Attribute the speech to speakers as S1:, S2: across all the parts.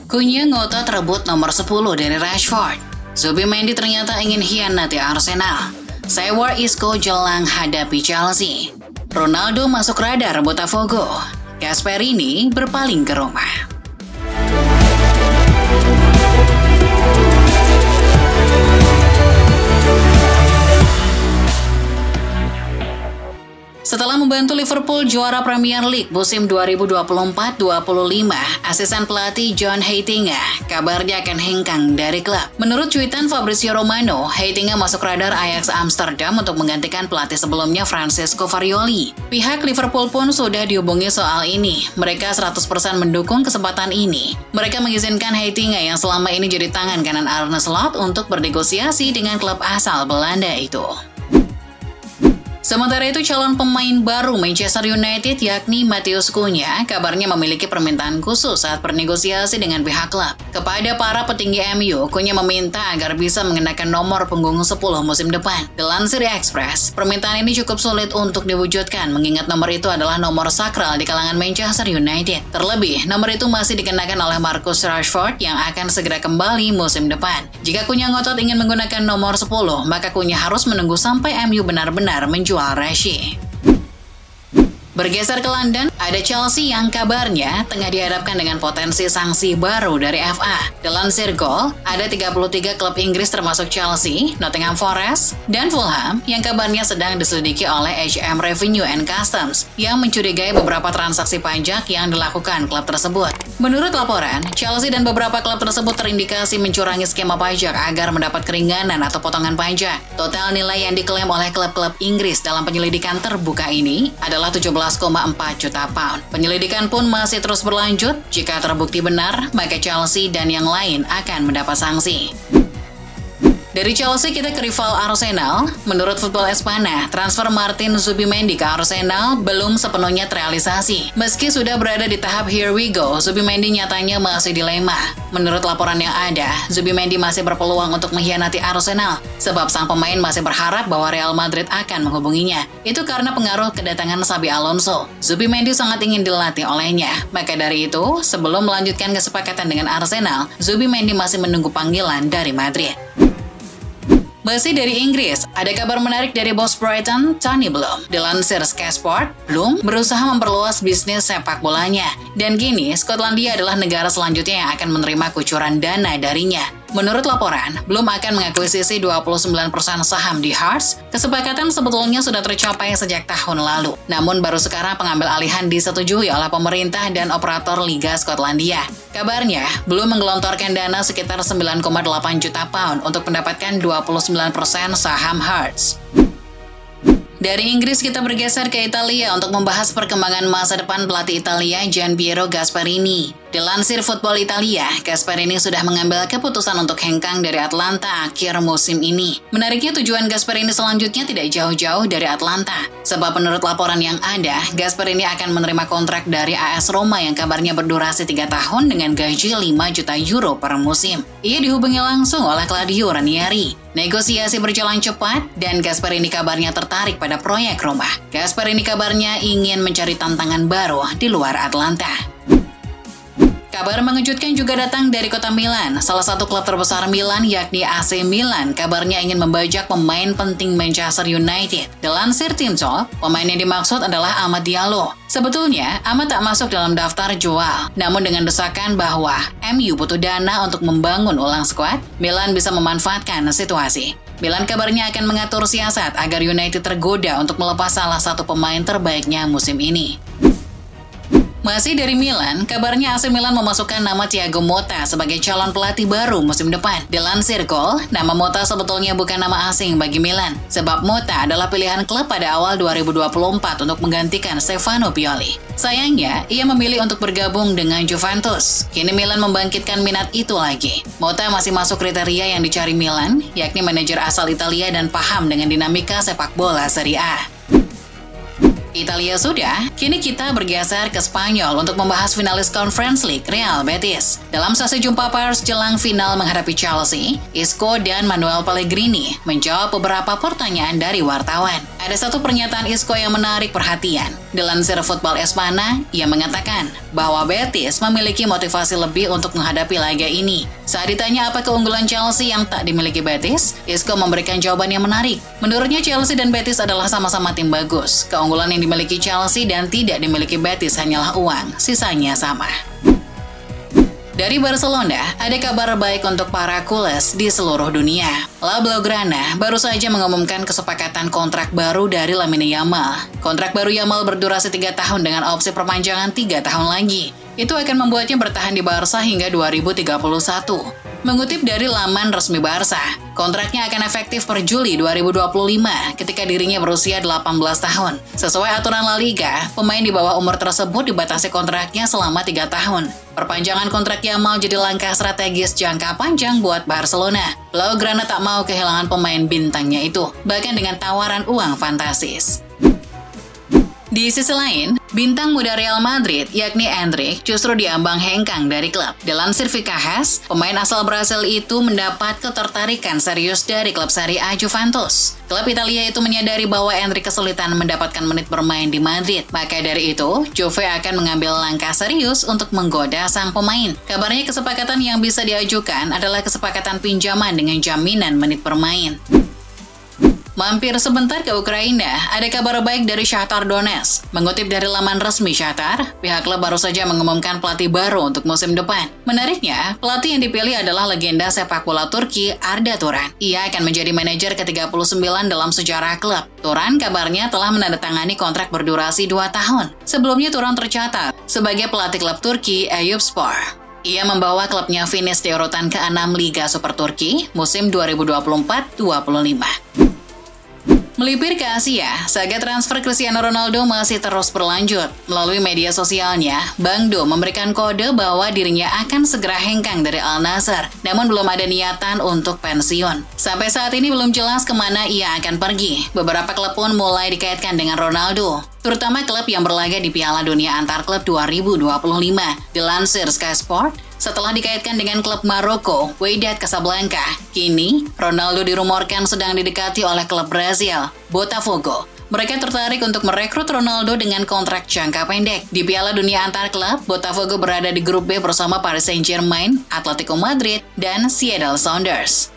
S1: Cunha ngotot rebut nomor 10 dari Rashford. Zubimendi ternyata ingin hianati Arsenal. Seward Isco jelang hadapi Chelsea. Ronaldo masuk radar Botafogo. Gasperini berpaling ke Roma. Setelah membantu Liverpool juara Premier League musim 2024-25, asisten pelatih John Heitinga kabarnya akan hengkang dari klub. Menurut cuitan Fabrizio Romano, Heitinga masuk radar Ajax Amsterdam untuk menggantikan pelatih sebelumnya Francesco Farioli. Pihak Liverpool pun sudah dihubungi soal ini. Mereka 100% mendukung kesempatan ini. Mereka mengizinkan Heitinga yang selama ini jadi tangan kanan Arne Slot untuk bernegosiasi dengan klub asal Belanda itu. Sementara itu, calon pemain baru Manchester United yakni Matheus Cunha kabarnya memiliki permintaan khusus saat bernegosiasi dengan pihak klub. Kepada para petinggi MU, Cunha meminta agar bisa mengenakan nomor punggung 10 musim depan. Dilansir Express, permintaan ini cukup sulit untuk diwujudkan mengingat nomor itu adalah nomor sakral di kalangan Manchester United. Terlebih, nomor itu masih dikenakan oleh Marcus Rashford yang akan segera kembali musim depan. Jika Cunha ngotot ingin menggunakan nomor 10, maka Cunha harus menunggu sampai MU benar-benar menjual Rashi. Bergeser ke London, ada Chelsea yang kabarnya tengah dihadapkan dengan potensi sanksi baru dari FA. Dilansir Goal, ada 33 klub Inggris termasuk Chelsea, Nottingham Forest, dan Fulham yang kabarnya sedang diselidiki oleh HM Revenue and Customs yang mencurigai beberapa transaksi pajak yang dilakukan klub tersebut. Menurut laporan, Chelsea dan beberapa klub tersebut terindikasi mencurangi skema pajak agar mendapat keringanan atau potongan pajak. Total nilai yang diklaim oleh klub-klub Inggris dalam penyelidikan terbuka ini adalah 17,4 juta pound. Penyelidikan pun masih terus berlanjut. Jika terbukti benar, maka Chelsea dan yang lain akan mendapat sanksi. Dari Chelsea kita ke rival Arsenal. Menurut Football Espana, transfer Martin Zubimendi ke Arsenal belum sepenuhnya terrealisasi. Meski sudah berada di tahap here we go, Zubimendi nyatanya masih dilema. Menurut laporan yang ada, Zubimendi masih berpeluang untuk mengkhianati Arsenal, sebab sang pemain masih berharap bahwa Real Madrid akan menghubunginya. Itu karena pengaruh kedatangan Xabi Alonso. Zubimendi sangat ingin dilatih olehnya. Maka dari itu, sebelum melanjutkan kesepakatan dengan Arsenal, Zubimendi masih menunggu panggilan dari Madrid. Masih dari Inggris, ada kabar menarik dari bos Brighton, Tony Bloom. Dilansir Sky Sport, Bloom berusaha memperluas bisnis sepak bolanya. Dan kini, Skotlandia adalah negara selanjutnya yang akan menerima kucuran dana darinya. Menurut laporan, Bloom akan mengakuisisi 29% saham di Hearts. Kesepakatan sebetulnya sudah tercapai sejak tahun lalu. Namun baru sekarang pengambil alihan disetujui oleh pemerintah dan operator Liga Skotlandia. Kabarnya, Bloom menggelontorkan dana sekitar 9,8 juta pound untuk mendapatkan 29% saham Hearts. Dari Inggris kita bergeser ke Italia untuk membahas perkembangan masa depan pelatih Italia Gianpiero Gasperini. Dilansir Football Italia, Gasperini sudah mengambil keputusan untuk hengkang dari Atlanta akhir musim ini. Menariknya tujuan Gasperini selanjutnya tidak jauh-jauh dari Atlanta. Sebab menurut laporan yang ada, Gasperini akan menerima kontrak dari AS Roma yang kabarnya berdurasi 3 tahun dengan gaji 5 juta euro per musim. Ia dihubungi langsung oleh Claudio Ranieri. Negosiasi berjalan cepat dan Gasperini kabarnya tertarik pada proyek Roma. Gasperini kabarnya ingin mencari tantangan baru di luar Atlanta. Kabar mengejutkan juga datang dari kota Milan. Salah satu klub terbesar Milan yakni AC Milan kabarnya ingin membajak pemain penting Manchester United. Dilansir Tim Talk, pemain yang dimaksud adalah Amad Diallo. Sebetulnya, Amad tak masuk dalam daftar jual. Namun dengan desakan bahwa MU butuh dana untuk membangun ulang skuad, Milan bisa memanfaatkan situasi. Milan kabarnya akan mengatur siasat agar United tergoda untuk melepas salah satu pemain terbaiknya musim ini. Masih dari Milan, kabarnya AC Milan memasukkan nama Thiago Motta sebagai calon pelatih baru musim depan. Dilansir Goal, nama Motta sebetulnya bukan nama asing bagi Milan, sebab Motta adalah pilihan klub pada awal 2024 untuk menggantikan Stefano Pioli. Sayangnya, ia memilih untuk bergabung dengan Juventus. Kini Milan membangkitkan minat itu lagi. Motta masih masuk kriteria yang dicari Milan, yakni manajer asal Italia dan paham dengan dinamika sepak bola Serie A. Italia sudah, kini kita bergeser ke Spanyol untuk membahas finalis Conference League Real Betis. Dalam sesi jumpa pers jelang final menghadapi Chelsea, Isco dan Manuel Pellegrini menjawab beberapa pertanyaan dari wartawan. Ada satu pernyataan Isco yang menarik perhatian. Dilansir Football Espana, ia mengatakan bahwa Betis memiliki motivasi lebih untuk menghadapi laga ini. Saat ditanya apa keunggulan Chelsea yang tak dimiliki Betis, Isco memberikan jawaban yang menarik. Menurutnya Chelsea dan Betis adalah sama-sama tim bagus. Keunggulan yang dimiliki Chelsea dan tidak dimiliki Betis hanyalah uang, sisanya sama. Dari Barcelona, ada kabar baik untuk para culés di seluruh dunia. La Blaugrana baru saja mengumumkan kesepakatan kontrak baru dari Lamine Yamal. Kontrak baru Yamal berdurasi 3 tahun dengan opsi perpanjangan 3 tahun lagi. Itu akan membuatnya bertahan di Barca hingga 2031. Mengutip dari laman resmi Barca, kontraknya akan efektif per Juli 2025 ketika dirinya berusia 18 tahun. Sesuai aturan La Liga, pemain di bawah umur tersebut dibatasi kontraknya selama 3 tahun. Perpanjangan kontrak Yamal jadi langkah strategis jangka panjang buat Barcelona. Blaugrana tak mau kehilangan pemain bintangnya itu, bahkan dengan tawaran uang fantastis. Di sisi lain, bintang muda Real Madrid yakni Endrick justru diambang hengkang dari klub. Dilansir Vicajas, pemain asal Brasil itu mendapat ketertarikan serius dari klub Serie A Juventus. Klub Italia itu menyadari bahwa Endrick kesulitan mendapatkan menit bermain di Madrid. Maka dari itu, Juve akan mengambil langkah serius untuk menggoda sang pemain. Kabarnya kesepakatan yang bisa diajukan adalah kesepakatan pinjaman dengan jaminan menit bermain. Mampir sebentar ke Ukraina, ada kabar baik dari Shakhtar Donetsk. Mengutip dari laman resmi Shakhtar, pihak klub baru saja mengumumkan pelatih baru untuk musim depan. Menariknya, pelatih yang dipilih adalah legenda sepak bola Turki Arda Turan. Ia akan menjadi manajer ke-39 dalam sejarah klub. Turan kabarnya telah menandatangani kontrak berdurasi 2 tahun. Sebelumnya Turan tercatat sebagai pelatih klub Turki Eyüpspor. Ia membawa klubnya finish di urutan ke-6 Liga Super Turki musim 2024-25. Melipir ke Asia, saga transfer Cristiano Ronaldo masih terus berlanjut. Melalui media sosialnya, Bang Do memberikan kode bahwa dirinya akan segera hengkang dari Al Nassr, namun belum ada niatan untuk pensiun. Sampai saat ini belum jelas kemana ia akan pergi. Beberapa klub pun mulai dikaitkan dengan Ronaldo, terutama klub yang berlaga di Piala Dunia Antar Klub 2025. Dilansir Sky Sport, setelah dikaitkan dengan klub Maroko, Wydad Casablanca, kini Ronaldo dirumorkan sedang didekati oleh klub Brazil, Botafogo. Mereka tertarik untuk merekrut Ronaldo dengan kontrak jangka pendek. Di Piala Dunia Antar Klub, Botafogo berada di grup B bersama Paris Saint-Germain, Atletico Madrid, dan Seattle Sounders.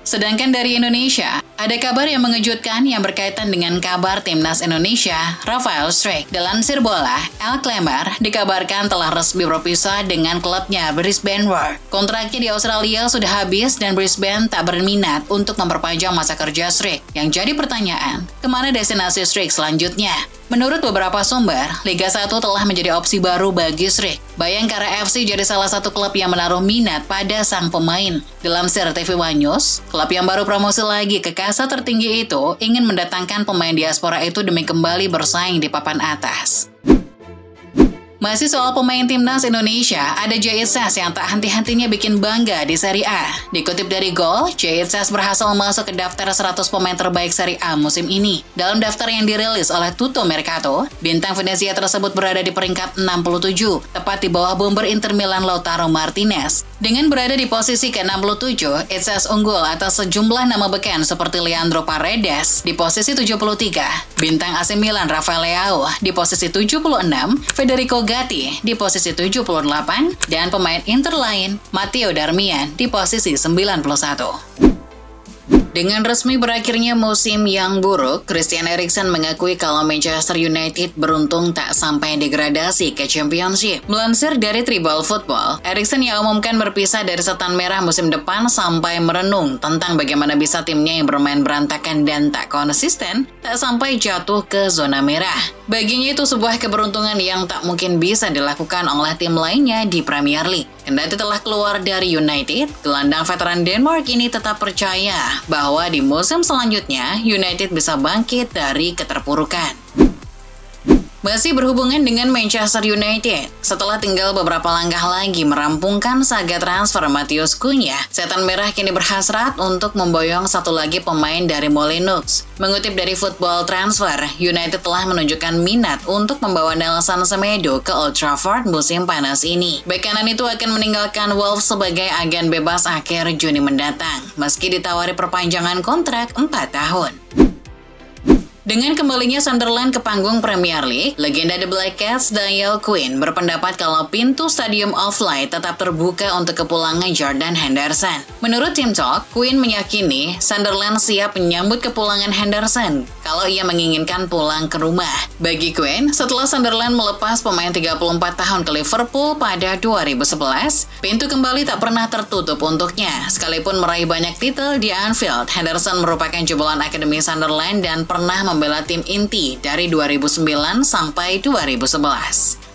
S1: Sedangkan dari Indonesia, ada kabar yang mengejutkan yang berkaitan dengan kabar timnas Indonesia, Rafael Struijk. Dilansir Bola, El Klemmer dikabarkan telah resmi berpisah dengan klubnya Brisbane Roar. Kontraknya di Australia sudah habis dan Brisbane tak berminat untuk memperpanjang masa kerja Struijk. Yang jadi pertanyaan, kemana destinasi Struijk selanjutnya? Menurut beberapa sumber, Liga 1 telah menjadi opsi baru bagi Struijk. Bayangkara FC jadi salah satu klub yang menaruh minat pada sang pemain. Dilansir TV One News, klub yang baru promosi lagi ke kasta tertinggi itu ingin mendatangkan pemain diaspora itu demi kembali bersaing di papan atas. Masih soal pemain timnas Indonesia, ada Jayid Sas yang tak henti-hentinya bikin bangga di Serie A. Dikutip dari Gol, Jayid Sas berhasil masuk ke daftar 100 pemain terbaik Serie A musim ini. Dalam daftar yang dirilis oleh Tutto Mercato, bintang Venezia tersebut berada di peringkat 67, tepat di bawah bomber Inter Milan Lautaro Martinez. Dengan berada di posisi ke-67, Sas unggul atas sejumlah nama beken seperti Leandro Paredes di posisi 73, bintang AC Milan Rafael Leao di posisi 76, Federico Gatti di posisi 78, dan pemain Inter lain, Matteo Darmian di posisi 91. Dengan resmi berakhirnya musim yang buruk, Christian Eriksen mengakui kalau Manchester United beruntung tak sampai degradasi ke Championship. Melansir dari Tribal Football, Eriksen yang umumkan berpisah dari setan merah musim depan sampai merenung tentang bagaimana bisa timnya yang bermain berantakan dan tak konsisten, tak sampai jatuh ke zona merah. Baginya itu sebuah keberuntungan yang tak mungkin bisa dilakukan oleh tim lainnya di Premier League. Kendati telah keluar dari United, gelandang veteran Denmark ini tetap percaya bahwa di musim selanjutnya United bisa bangkit dari keterpurukan. Masih berhubungan dengan Manchester United, setelah tinggal beberapa langkah lagi merampungkan saga transfer Matheus Cunha, setan merah kini berhasrat untuk memboyong satu lagi pemain dari Molineux. Mengutip dari Football Transfer, United telah menunjukkan minat untuk membawa Nelson Semedo ke Old Trafford musim panas ini. Bek kanan itu akan meninggalkan Wolves sebagai agen bebas akhir Juni mendatang, meski ditawari perpanjangan kontrak 4 tahun. Dengan kembalinya Sunderland ke panggung Premier League, legenda The Black Cats Daniel Quinn berpendapat kalau pintu Stadium of Light tetap terbuka untuk kepulangan Jordan Henderson. Menurut Team Talk, Quinn meyakini Sunderland siap menyambut kepulangan Henderson kalau ia menginginkan pulang ke rumah. Bagi Quinn, setelah Sunderland melepas pemain 34 tahun ke Liverpool pada 2011, pintu kembali tak pernah tertutup untuknya. Sekalipun meraih banyak titel di Anfield, Henderson merupakan jebolan akademi Sunderland dan pernah membela tim inti dari 2009 sampai 2011.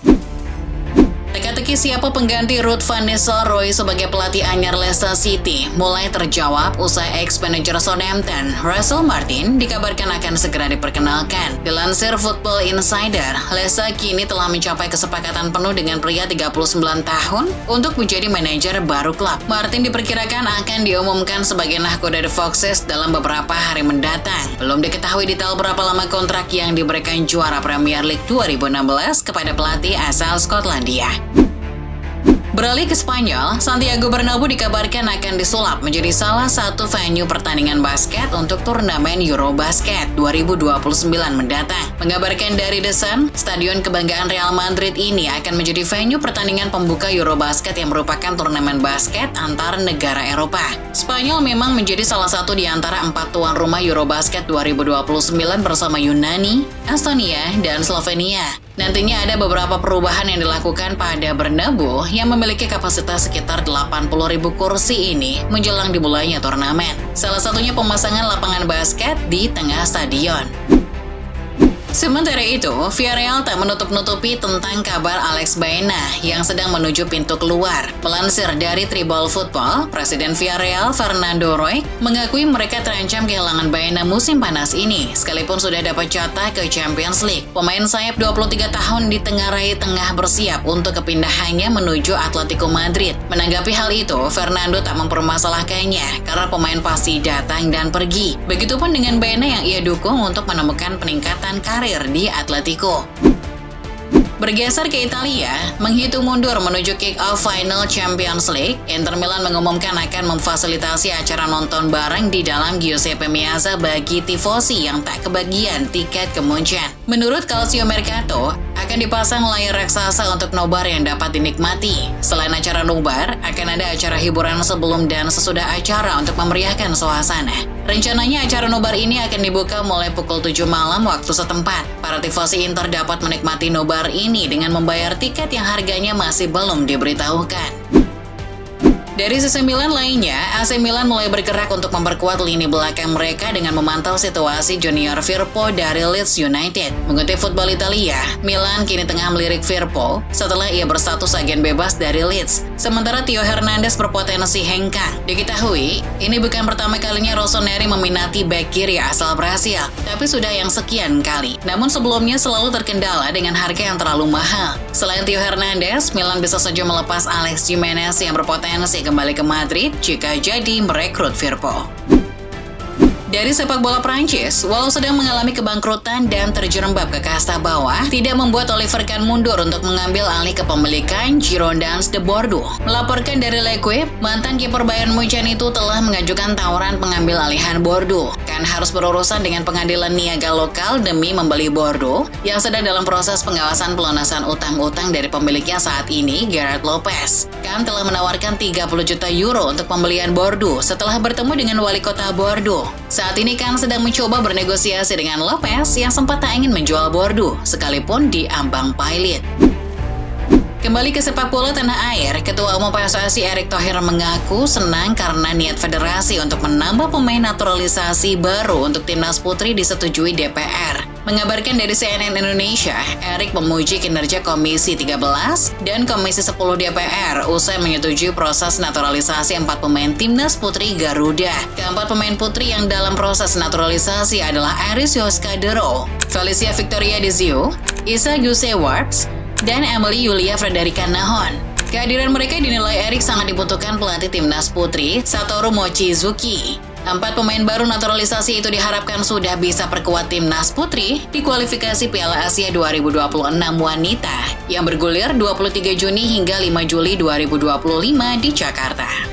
S1: Teka-teki siapa pengganti Ruud van Nistelrooy sebagai pelatih anyar Leicester City mulai terjawab usai ex-manajer Southampton, Russell Martin, dikabarkan akan segera diperkenalkan. Dilansir Football Insider, Leicester kini telah mencapai kesepakatan penuh dengan pria 39 tahun untuk menjadi manajer baru klub. Martin diperkirakan akan diumumkan sebagai nahkoda The Foxes dalam beberapa hari mendatang. Belum diketahui detail berapa lama kontrak yang diberikan juara Premier League 2016 kepada pelatih asal Skotlandia. Beralih ke Spanyol, Santiago Bernabeu dikabarkan akan disulap menjadi salah satu venue pertandingan basket untuk turnamen Eurobasket 2029 mendatang. Mengabarkan dari The Sun, stadion kebanggaan Real Madrid ini akan menjadi venue pertandingan pembuka Eurobasket yang merupakan turnamen basket antar negara Eropa. Spanyol memang menjadi salah satu di antara 4 tuan rumah Eurobasket 2029 bersama Yunani, Estonia, dan Slovenia. Nantinya ada beberapa perubahan yang dilakukan pada Bernabeu yang memiliki kapasitas sekitar 80.000 kursi ini menjelang dimulainya turnamen. Salah satunya pemasangan lapangan basket di tengah stadion. Sementara itu, Villarreal tak menutup-nutupi tentang kabar Alex Baena yang sedang menuju pintu keluar. Melansir dari Tribal Football, Presiden Villarreal Fernando Roig mengakui mereka terancam kehilangan Baena musim panas ini, sekalipun sudah dapat jatah ke Champions League. Pemain sayap 23 tahun di tengah bersiap untuk kepindahannya menuju Atletico Madrid. Menanggapi hal itu, Fernando tak mempermasalahkannya karena pemain pasti datang dan pergi. Begitupun dengan Baena yang ia dukung untuk menemukan peningkatan karir di Atletico. Bergeser ke Italia, menghitung mundur menuju kick-off final Champions League, Inter Milan mengumumkan akan memfasilitasi acara nonton bareng di dalam Giuseppe Meazza bagi tifosi yang tak kebagian tiket ke Munchen. Menurut Calcio Mercato, akan dipasang layar raksasa untuk nobar yang dapat dinikmati. Selain acara nobar, akan ada acara hiburan sebelum dan sesudah acara untuk memeriahkan suasana. Rencananya acara nobar ini akan dibuka mulai pukul 7 malam waktu setempat. Para tifosi Inter dapat menikmati nobar ini dengan membayar tiket yang harganya masih belum diberitahukan. Dari sisi Milan lainnya, AC Milan mulai bergerak untuk memperkuat lini belakang mereka dengan memantau situasi Junior Firpo dari Leeds United. Mengutip Football Italia, Milan kini tengah melirik Firpo setelah ia berstatus agen bebas dari Leeds. Sementara Theo Hernandez berpotensi hengkang. Diketahui, ini bukan pertama kalinya Rossoneri meminati bek kiri asal Brasil, tapi sudah yang sekian kali. Namun sebelumnya selalu terkendala dengan harga yang terlalu mahal. Selain Theo Hernandez, Milan bisa saja melepas Alex Jimenez yang berpotensi kembali ke Madrid jika jadi merekrut Firpo. Dari sepak bola Prancis, walau sedang mengalami kebangkrutan dan terjerembab ke kasta bawah, tidak membuat Oliver Kahn mundur untuk mengambil alih kepemilikan Girondins de Bordeaux. Melaporkan dari L'Equipe, mantan kiper Bayern Munchen itu telah mengajukan tawaran pengambil alihan Bordeaux. Kahn harus berurusan dengan pengadilan niaga lokal demi membeli Bordeaux, yang sedang dalam proses pengawasan pelunasan utang-utang dari pemiliknya saat ini, Gerard Lopez. Kahn telah menawarkan 30 juta euro untuk pembelian Bordeaux setelah bertemu dengan wali kota Bordeaux. Saat ini Kahn sedang mencoba bernegosiasi dengan Lopez yang sempat tak ingin menjual Bordeaux, sekalipun di ambang pilot. Kembali ke sepak bola tanah air, Ketua Umum PSSI Erick Thohir mengaku senang karena niat federasi untuk menambah pemain naturalisasi baru untuk timnas putri disetujui DPR. Mengabarkan dari CNN Indonesia, Erick memuji kinerja Komisi 13 dan Komisi 10 DPR usai menyetujui proses naturalisasi 4 pemain timnas putri Garuda. Keempat pemain putri yang dalam proses naturalisasi adalah Aris Yoskadero, Felicia Victoria Dizio, Isa Gusewarts, dan Emily Yulia Frederica Nahon. Kehadiran mereka dinilai Erick sangat dibutuhkan pelatih timnas putri Satoru Mochizuki. 4 pemain baru naturalisasi itu diharapkan sudah bisa perkuat timnas putri di kualifikasi Piala Asia 2026 wanita yang bergulir 23 Juni hingga 5 Juli 2025 di Jakarta.